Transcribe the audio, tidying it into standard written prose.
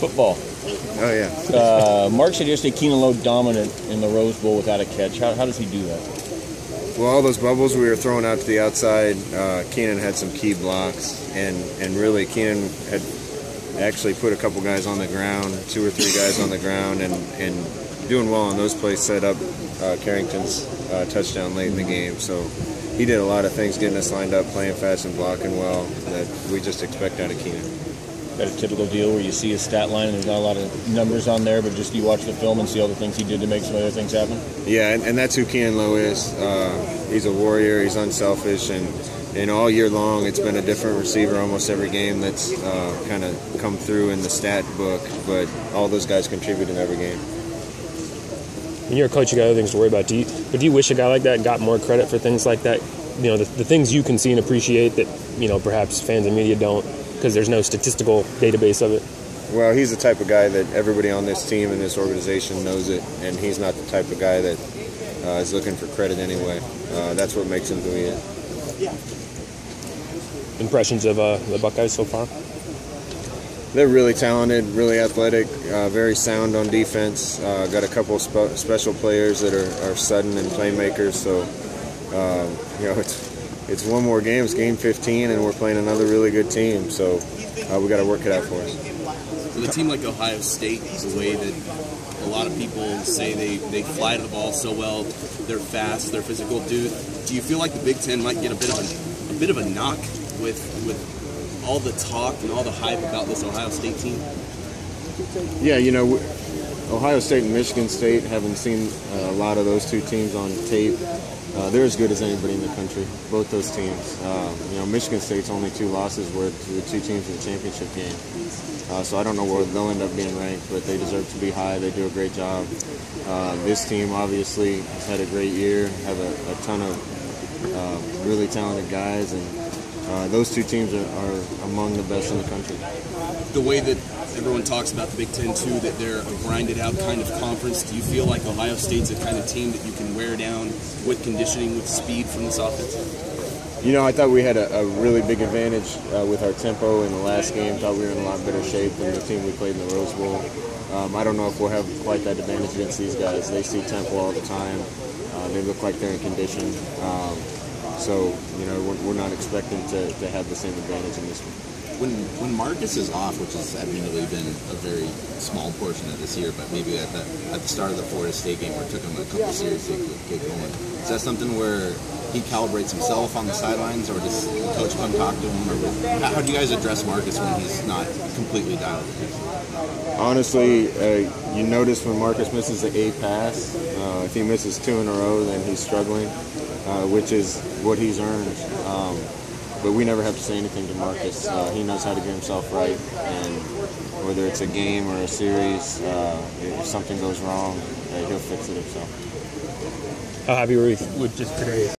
Football. Oh, yeah. Mark said yesterday Keenan Lowe dominant in the Rose Bowl without a catch. How does he do that? Well, all those bubbles we were throwing out to the outside, Keenan had some key blocks, and really Keenan had actually put a couple guys on the ground, 2 or 3 guys on the ground, and doing well on those plays set up Carrington's touchdown late in the game. So he did a lot of things getting us lined up, playing fast and blocking well that we just expect out of Keenan. Got a typical deal where you see his stat line and there's not a lot of numbers on there, but just you watch the film and see all the things he did to make some other things happen? Yeah, and that's who Keenan Lowe is. He's a warrior, he's unselfish, and all year long it's been a different receiver almost every game that's kind of come through in the stat book, but all those guys contribute in every game. When you're a coach, you got other things to worry about. Do you wish a guy like that got more credit for things like that? You know, the things you can see and appreciate that, you know, perhaps fans and media don't, because there's no statistical database of it? Well, he's the type of guy that everybody on this team and this organization knows it, and he's not the type of guy that is looking for credit anyway. That's what makes him who he is. Impressions of the Buckeyes so far? They're really talented, really athletic, very sound on defense. Got a couple of special players that are sudden and playmakers. So, you know, it's one more game. It's game 15, and we're playing another really good team. So we got to work it out for us. With a team like Ohio State, the way that a lot of people say they fly to the ball so well, they're fast, they're physical. Do you feel like the Big Ten might get a bit of a knock with all the talk and all the hype about this Ohio State team? Yeah, you know, Ohio State and Michigan State, having seen a lot of those two teams on tape, they're as good as anybody in the country, both those teams. You know, Michigan State's only 2 losses were to the 2 teams in the championship game. So I don't know where they'll end up being ranked, but they deserve to be high. They do a great job. This team obviously has had a great year, have a ton of really talented guys, and those 2 teams are among the best in the country. The way that everyone talks about the Big Ten, too, that they're a grinded-out kind of conference, do you feel like Ohio State's the kind of team that you can wear down with conditioning, with speed from this offense? You know, I thought we had a really big advantage with our tempo in the last game. Thought we were in a lot better shape than the team we played in the Rose Bowl. I don't know if we'll have quite that advantage against these guys. They see tempo all the time. They look like they're in condition. So, you know, we're not expecting to have the same advantage in this one. When Marcus is off, which has admittedly been a very small portion of this year, but maybe at the start of the Florida State game where it took him a couple series to get going, is that something where he calibrates himself on the sidelines, or does the coach come talk to him? Or how do you guys address Marcus when he's not completely dialed in? Honestly, you notice when Marcus misses the A pass, if he misses 2 in a row, then he's struggling, which is what he's earned. But we never have to say anything to Marcus. He knows how to get himself right, and whether it's a game or a series, if something goes wrong, he'll fix it himself. How happy were you with just today?